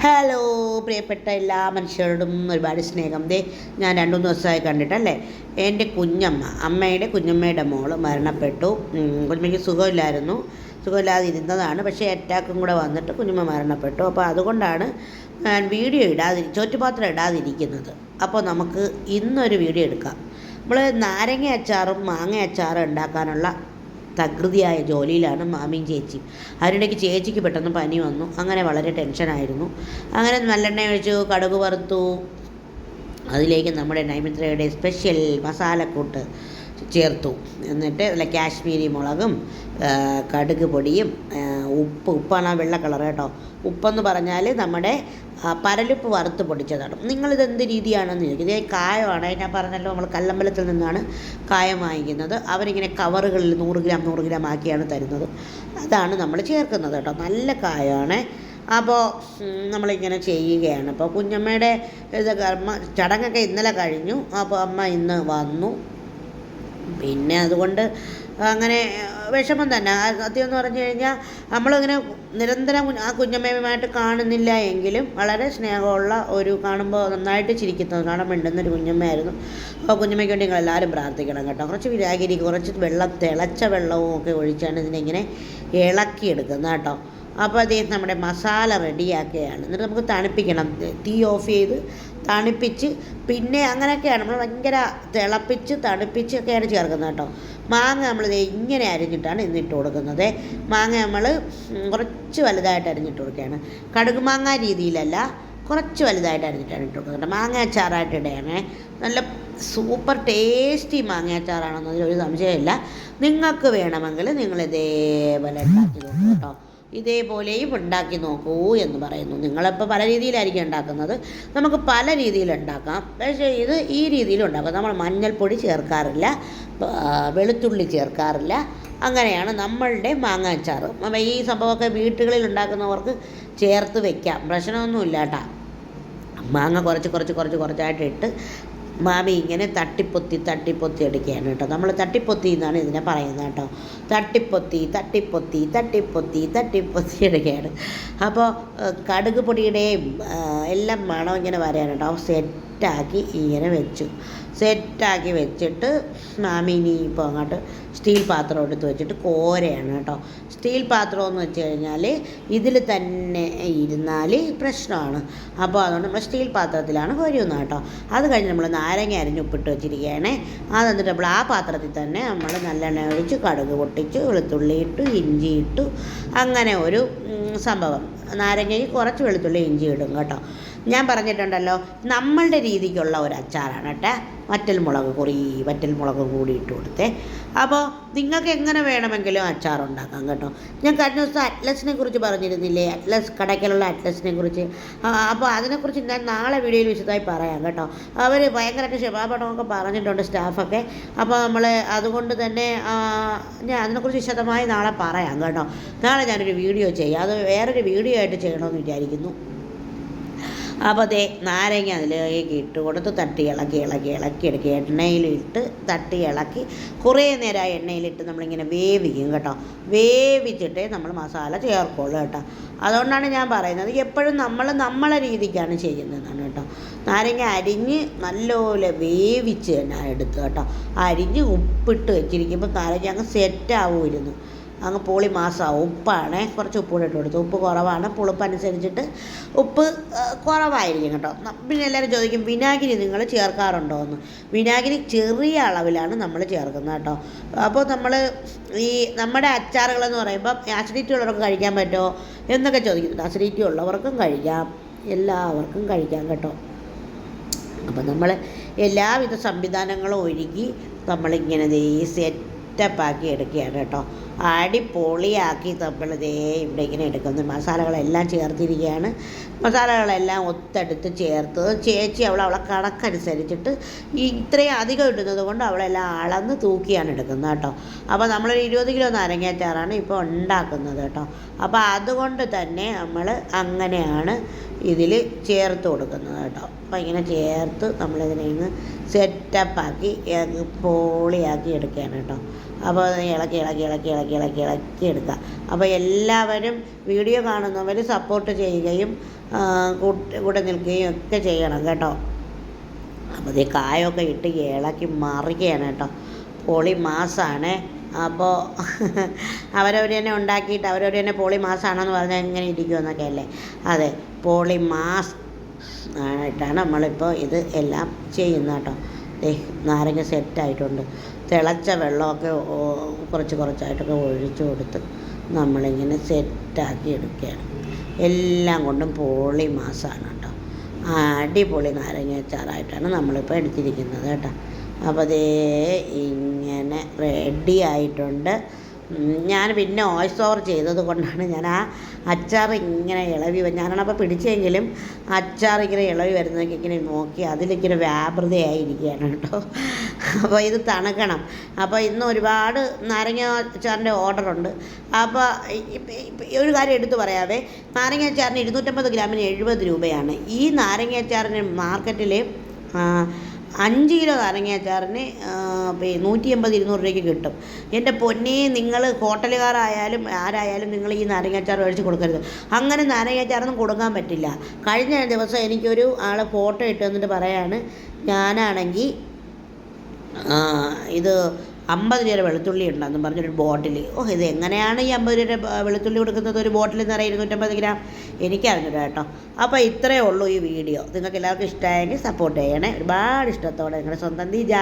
Hello പ്രിയപ്പെട്ട എല്ലാ മനുഷ്യരോടും ഒരുപാട് സ്നേഹം. ഞാൻ 2-3 ദിവസമായി കണ്ടിട്ടല്ലേ. എൻ്റെ അമ്മയുടെ കുഞ്ഞമ്മയുടെ മോള് മരണപ്പെട്ടു. കുഞ്ഞമ്മയ്ക്ക് സുഖമില്ലാതെ ഇരുന്നതാണ്. പക്ഷേ അറ്റാക്കും കൂടെ വന്നിട്ട് കുഞ്ഞമ്മ മരണപ്പെട്ടു. അപ്പോൾ അതുകൊണ്ടാണ് ഞാൻ വീഡിയോ ചോറ്റുപാത്രം ഇടാതിരിക്കുന്നത്. അപ്പോൾ നമുക്ക് ഇന്നൊരു വീഡിയോ എടുക്കാം. നമ്മൾ നാരങ്ങ അച്ചാറും മാങ്ങ അച്ചാറും ഉണ്ടാക്കാനുള്ള തകൃതിയായ ജോലിയിലാണ് മാമിയും ചേച്ചിയും. അതിനിടയ്ക്ക് ചേച്ചിക്ക് പെട്ടെന്ന് പനി വന്നു. അങ്ങനെ വളരെ ടെൻഷനായിരുന്നു. അങ്ങനെ നല്ലെണ്ണ ഒഴിച്ചു, കടുക് വറുത്തു. അതിലേക്ക് നമ്മുടെ നൈമിത്രയുടെ സ്പെഷ്യൽ മസാലക്കൂട്ട് ചേർത്തു. എന്നിട്ട് നല്ല കാശ്മീരി മുളകും കടുക് പൊടിയും ഉപ്പാണ് ആ വെള്ള കളർ കേട്ടോ. ഉപ്പെന്ന് പറഞ്ഞാൽ നമ്മുടെ പരലുപ്പ് വറുത്ത് പൊടിച്ചതാണ്. നിങ്ങളിതെന്ത് രീതിയാണെന്ന് ചോദിക്കും. ഇതേ കായമാണ്. ഞാൻ പറഞ്ഞല്ലോ, നമ്മൾ കല്ലമ്പലത്തിൽ നിന്നാണ് കായം വാങ്ങിക്കുന്നത്. അവരിങ്ങനെ കവറുകളിൽ 100 ഗ്രാം ആക്കിയാണ് തരുന്നത്. അതാണ് നമ്മൾ ചേർക്കുന്നത് കേട്ടോ. നല്ല കായമാണ്. അപ്പോൾ നമ്മളിങ്ങനെ ചെയ്യുകയാണ്. അപ്പോൾ കുഞ്ഞമ്മയുടെ ചടങ്ങൊക്കെ ഇന്നലെ കഴിഞ്ഞു. അപ്പോൾ അമ്മ ഇന്ന് വന്നു. പിന്നെ അതുകൊണ്ട് അങ്ങനെ വിഷമം തന്നെ. സത്യം എന്ന് പറഞ്ഞു കഴിഞ്ഞാൽ നമ്മളിങ്ങനെ നിരന്തരം ആ കുഞ്ഞമ്മയുമായിട്ട് കാണുന്നില്ല എങ്കിലും വളരെ സ്നേഹമുള്ള കാണുമ്പോൾ നന്നായിട്ട് കാണാൻ വേണ്ടുന്നൊരു കുഞ്ഞമ്മയായിരുന്നു. അപ്പോൾ കുഞ്ഞമ്മയ്ക്ക് വേണ്ടി നിങ്ങളെല്ലാവരും പ്രാർത്ഥിക്കണം കേട്ടോ. കുറച്ച് വിനാഗിരി, കുറച്ച് തിളച്ച വെള്ളവും ഒക്കെ ഒഴിച്ചാണ് ഇതിനെ ഇളക്കിയെടുക്കുന്നത് കേട്ടോ. അപ്പോൾ നമ്മുടെ മസാല റെഡിയാക്കുകയാണ്. എന്നിട്ട് നമുക്ക് തണുപ്പിക്കണം. തീ ഓഫ് ചെയ്ത് തണുപ്പിച്ച് പിന്നെ അങ്ങനെയൊക്കെയാണ് നമ്മൾ ഭയങ്കര തിളപ്പിച്ച് തണുപ്പിച്ചൊക്കെയാണ് ചേർക്കുന്നത് കേട്ടോ. മാങ്ങ നമ്മൾ ഇങ്ങനെ അരിഞ്ഞിട്ടാണ് ഇന്നിട്ട് കൊടുക്കുന്നത്. മാങ്ങ നമ്മൾ കുറച്ച് വലുതായിട്ട് അരിഞ്ഞിട്ട് കൊടുക്കുകയാണ്. കടുക് മാങ്ങ രീതിയിലല്ല, കുറച്ച് വലുതായിട്ട് അരിഞ്ഞിട്ടാണ് ഇട്ട് കൊടുക്കുന്നത്. മാങ്ങ അച്ചാറായിട്ട് ഇടുകയാണ്. നല്ല സൂപ്പർ ടേസ്റ്റി മാങ്ങ അച്ചാറാണെന്നതിൽ ഒരു സംശയമില്ല. നിങ്ങൾക്ക് വേണമെങ്കിൽ നിങ്ങൾ ഇതേപോലെ ഉണ്ടാക്കി നോക്കൂ കേട്ടോ. ഇതേപോലെയും ഉണ്ടാക്കി നോക്കൂ എന്ന് പറയുന്നു. നിങ്ങളിപ്പോൾ പല രീതിയിലായിരിക്കും ഉണ്ടാക്കുന്നത്. നമുക്ക് പല രീതിയിലുണ്ടാക്കാം. പക്ഷേ ഈ രീതിയിലും ഉണ്ടാക്കാം. നമ്മൾ മഞ്ഞൾപ്പൊടി ചേർക്കാറില്ല, വെളുത്തുള്ളി ചേർക്കാറില്ല. അങ്ങനെയാണ് നമ്മളുടെ മാങ്ങ അച്ചാർ. അപ്പോൾ ഈ സംഭവമൊക്കെ വീട്ടുകളിൽ ഉണ്ടാക്കുന്നവർക്ക് ചേർത്ത് വെക്കാം, പ്രശ്നമൊന്നുമില്ല കേട്ടോ. മാങ്ങ കുറച്ചായിട്ട് ഇട്ട് മാമി ഇങ്ങനെ തട്ടിപ്പൊത്തി എടുക്കുകയാണ് കേട്ടോ. നമ്മൾ തട്ടിപ്പൊത്തി എന്നാണ് ഇതിനെ പറയുന്നത് കേട്ടോ. തട്ടിപ്പൊത്തി എടുക്കുകയാണ്. അപ്പോൾ കടുക് പൊടിയുടെയും എല്ലാം മണം ഇങ്ങനെ വരാൻ കേട്ടോ. സെറ്റാക്കി ഇങ്ങനെ സെറ്റാക്കി വെച്ചിട്ട് മാമി ഇനി ഇപ്പോൾ അങ്ങോട്ട് സ്റ്റീൽ പാത്രം എടുത്ത് വെച്ചിട്ട് കോരയാണ് കേട്ടോ. സ്റ്റീൽ പാത്രം എന്ന് വെച്ച് കഴിഞ്ഞാൽ ഇതിൽ തന്നെ ഇരുന്നാൽ പ്രശ്നമാണ്. അപ്പോൾ അതുകൊണ്ട് നമ്മൾ സ്റ്റീൽ പാത്രത്തിലാണ് കോരുന്നത് കേട്ടോ. അത് കഴിഞ്ഞ് നമ്മൾ നാരങ്ങ അരിഞ്ഞ് ഉപ്പിട്ട് വെച്ചിരിക്കുകയാണ്. അത് എന്നിട്ട് നമ്മൾ ആ പാത്രത്തിൽ തന്നെ നമ്മൾ നല്ലെണ്ണ ഒഴിച്ച് കടുക് പൊട്ടിച്ച് വെളുത്തുള്ളി ഇട്ടു, ഇഞ്ചി ഇട്ടു. അങ്ങനെ ഒരു സംഭവം. നാരങ്ങയ്ക്ക് കുറച്ച് വെളുത്തുള്ളി ഇഞ്ചി ഇടും കേട്ടോ. ഞാൻ പറഞ്ഞിട്ടുണ്ടല്ലോ, നമ്മളുടെ രീതിക്കുള്ള ഒരു അച്ചാറാണ് കേട്ടോ. വറ്റൽമുളക് കൂടി ഇട്ട് കൊടുത്തേ. അപ്പോൾ നിങ്ങൾക്ക് എങ്ങനെ വേണമെങ്കിലും അച്ചാറുണ്ടാക്കാം കേട്ടോ. ഞാൻ കഴിഞ്ഞ ദിവസം അറ്റ്ലസിനെ കുറിച്ച് പറഞ്ഞിരുന്നില്ലേ, കടയ്ക്കലുള്ള അറ്റ്ലസിനെ കുറിച്ച്. അപ്പോൾ അതിനെക്കുറിച്ച് ഞാൻ നാളെ വീഡിയോയിൽ വിശദമായി പറയാം കേട്ടോ. അവർ ഭയങ്കരമായിട്ട് ക്ഷമാപണമൊക്കെ പറഞ്ഞിട്ടുണ്ട് സ്റ്റാഫൊക്കെ. അപ്പോൾ നമ്മൾ അതുകൊണ്ട് തന്നെ ഞാൻ അതിനെക്കുറിച്ച് വിശദമായി നാളെ പറയാം കേട്ടോ. നാളെ ഞാനൊരു വീഡിയോ ചെയ്യാം. അത് വേറൊരു വീഡിയോ ആയിട്ട് ചെയ്യണമെന്ന് വിചാരിക്കുന്നു. അപ്പോൾ നാരങ്ങ അതിലേക്ക് ഇട്ട് കൊടുത്ത് തട്ടി ഇളക്കി എടുക്കുക. എണ്ണയിലിട്ട് തട്ടി ഇളക്കി കുറേ നേരം ആ എണ്ണയിലിട്ട് നമ്മളിങ്ങനെ വേവിക്കും കേട്ടോ. വേവിച്ചിട്ടേ നമ്മൾ മസാല ചേർക്കുള്ളൂ കേട്ടോ. അതുകൊണ്ടാണ് ഞാൻ പറയുന്നത്, എപ്പോഴും നമ്മളെ രീതിക്കാണ് ചെയ്യുന്നതാണ് കേട്ടോ. നാരങ്ങ അരിഞ്ഞ് നല്ലപോലെ വേവിച്ച് തന്നെ എടുത്ത് കേട്ടോ. അരിഞ്ഞ് ഉപ്പിട്ട് വെച്ചിരിക്കുമ്പോൾ നാരങ്ങ അങ്ങ് സെറ്റാവുമായിരുന്നു, അങ്ങ് പോളി മാസമാവും. ഉപ്പാണ്, കുറച്ച് ഉപ്പ് ഇട്ട് കൊടുത്തു. ഉപ്പ് കുറവാണ്, പുളിപ്പ് അനുസരിച്ചിട്ട് ഉപ്പ് കുറവായിരിക്കും കേട്ടോ. പിന്നെ എല്ലാവരും ചോദിക്കും വിനാഗിരി നിങ്ങൾ ചേർക്കാറുണ്ടോ എന്ന്. വിനാഗിരി ചെറിയ അളവിലാണ് നമ്മൾ ചേർക്കുന്നത് കേട്ടോ. അപ്പോൾ നമ്മുടെ അച്ചാറുകളെന്ന് പറയുമ്പം അസിഡിറ്റി ഉള്ളവർക്ക് കഴിക്കാൻ പറ്റുമോ എന്നൊക്കെ ചോദിക്കുന്നുണ്ട്. അസിഡിറ്റി ഉള്ളവർക്കും കഴിക്കാം, എല്ലാവർക്കും കഴിക്കാം കേട്ടോ. അപ്പോൾ നമ്മൾ എല്ലാവിധ സംവിധാനങ്ങളും ഒരുക്കി നമ്മളിങ്ങനെ സെറ്റപ്പാക്കി എടുക്കുകയാണ് കേട്ടോ. അടിപൊളിയാക്കി നമ്മൾ ഇവിടെ ഇങ്ങനെ എടുക്കുന്നു. മസാലകളെല്ലാം ചേർത്തിരിക്കുകയാണ്. മസാലകളെല്ലാം ഒത്തെടുത്ത് ചേർത്ത് ചേച്ചി അവളെ കണക്കനുസരിച്ചിട്ട് ഇത്രയും അധികം ഇടുന്നത് കൊണ്ട് അവളെല്ലാം അളന്ന് തൂക്കിയാണ് എടുക്കുന്നത് കേട്ടോ. അപ്പോൾ നമ്മളൊരു 20 കിലോ നാരങ്ങാച്ചാറാണ് ഇപ്പോൾ ഉണ്ടാക്കുന്നത് കേട്ടോ. അപ്പോൾ അതുകൊണ്ട് തന്നെ നമ്മൾ അങ്ങനെയാണ് ഇതിൽ ചേർത്ത് കൊടുക്കുന്നത് കേട്ടോ. അപ്പോൾ ഇങ്ങനെ ചേർത്ത് നമ്മളിതിനെ ഇങ്ങ് സെറ്റപ്പാക്കി പോളിയാക്കി എടുക്കുകയാണ് കേട്ടോ. അപ്പോൾ ഇളക്കി ഇളക്കി ഇളക്കി ഇളക്കി ഇളക്കി ഇളക്കി എടുക്കുക. അപ്പോൾ എല്ലാവരും വീഡിയോ കാണുന്നവർ സപ്പോർട്ട് ചെയ്യുകയും കൂടെ നിൽക്കുകയും ഒക്കെ ചെയ്യണം കേട്ടോ. അപ്പോൾ ഇത് കായൊക്കെ ഇട്ട് ഇളക്കി മറിക്കുകയാണ് കേട്ടോ. പോളി മാസാണ്. അപ്പോൾ അവരവർ തന്നെ ഉണ്ടാക്കിയിട്ട് അവരവർ തന്നെ പോളി മാസാണെന്ന് പറഞ്ഞാൽ എങ്ങനെ ഇരിക്കുമെന്നൊക്കെ അല്ലേ. അതെ, പോളി മാസ് ആയിട്ടാണ് നമ്മളിപ്പോൾ ഇത് എല്ലാം ചെയ്യുന്നത് കേട്ടോ. നാരങ്ങ സെറ്റായിട്ടുണ്ട്. തിളച്ച വെള്ളമൊക്കെ കുറച്ച് കുറച്ചായിട്ടൊക്കെ ഒഴിച്ചു കൊടുത്ത് നമ്മളിങ്ങനെ സെറ്റാക്കി എടുക്കുകയാണ്. എല്ലാം കൊണ്ടും പോളി മാസാണ് കേട്ടോ. അടിപൊളി നാരങ്ങ അച്ചാറായിട്ടാണ് നമ്മളിപ്പോൾ എടുത്തിരിക്കുന്നത് കേട്ടോ. അപ്പോൾ അതേ ഇങ്ങനെ റെഡി ആയിട്ടുണ്ട്. ഞാൻ പിന്നെ വോയിസ് ഓവർ ചെയ്തത് കൊണ്ടാണ് ഞാൻ ആ അച്ചാർ ഇങ്ങനെ ഇളവി ഞാനാണപ്പോൾ പിടിച്ചെങ്കിലും അച്ചാർ ഇങ്ങനെ ഇളവി വരുന്നതൊക്കെ ഇങ്ങനെ നോക്കി അതിലിങ്ങനെ വ്യാപൃതയായിരിക്കുകയാണ് കേട്ടോ. അപ്പോൾ ഇത് തണുക്കണം. അപ്പോൾ ഇന്ന് ഒരുപാട് നാരങ്ങ അച്ചാറിൻ്റെ ഓർഡറുണ്ട്. അപ്പോൾ ഒരു കാര്യം എടുത്തു പറയാവേ, നാരങ്ങ അച്ചാറിന് 250 ഗ്രാമിന് 70 രൂപയാണ്. ഈ നാരങ്ങ അച്ചാറിന് മാർക്കറ്റിൽ 5 കിലോ നാരങ്ങ അച്ചാറിന് 180-200 രൂപയ്ക്ക് കിട്ടും. എൻ്റെ പൊന്നേ, നിങ്ങൾ ഹോട്ടലുകാരായാലും ആരായാലും നിങ്ങൾ ഈ നാരങ്ങ അച്ചാർ മേടിച്ച് കൊടുക്കരുത്. അങ്ങനെ നാരങ്ങ അച്ചാറൊന്നും കൊടുക്കാൻ പറ്റില്ല. കഴിഞ്ഞ ദിവസം എനിക്കൊരു ആൾ ഫോട്ടോ ഇട്ട് തന്നിട്ട് പറയാണ്, ഞാനാണെങ്കിൽ ഇത് 50 രൂപ വെളുത്തുള്ളി ഉണ്ടെന്ന് പറഞ്ഞൊരു ബോട്ടിൽ. ഇത് എങ്ങനെയാണ് ഈ 50 രൂപ വെളുത്തുള്ളി കൊടുക്കുന്നത് ഒരു ബോട്ടിൽ നിറയെ 250 ഗ്രാം? എനിക്കറിഞ്ഞില്ല കേട്ടോ. അപ്പോൾ ഇത്രയേ ഉള്ളൂ ഈ വീഡിയോ. നിങ്ങൾക്ക് എല്ലാവർക്കും ഇഷ്ടമായെങ്കിൽ സപ്പോർട്ട് ചെയ്യണേ. ഒരുപാട് ഇഷ്ടത്തോടെ നിങ്ങളുടെ സ്വന്തം ദീജ.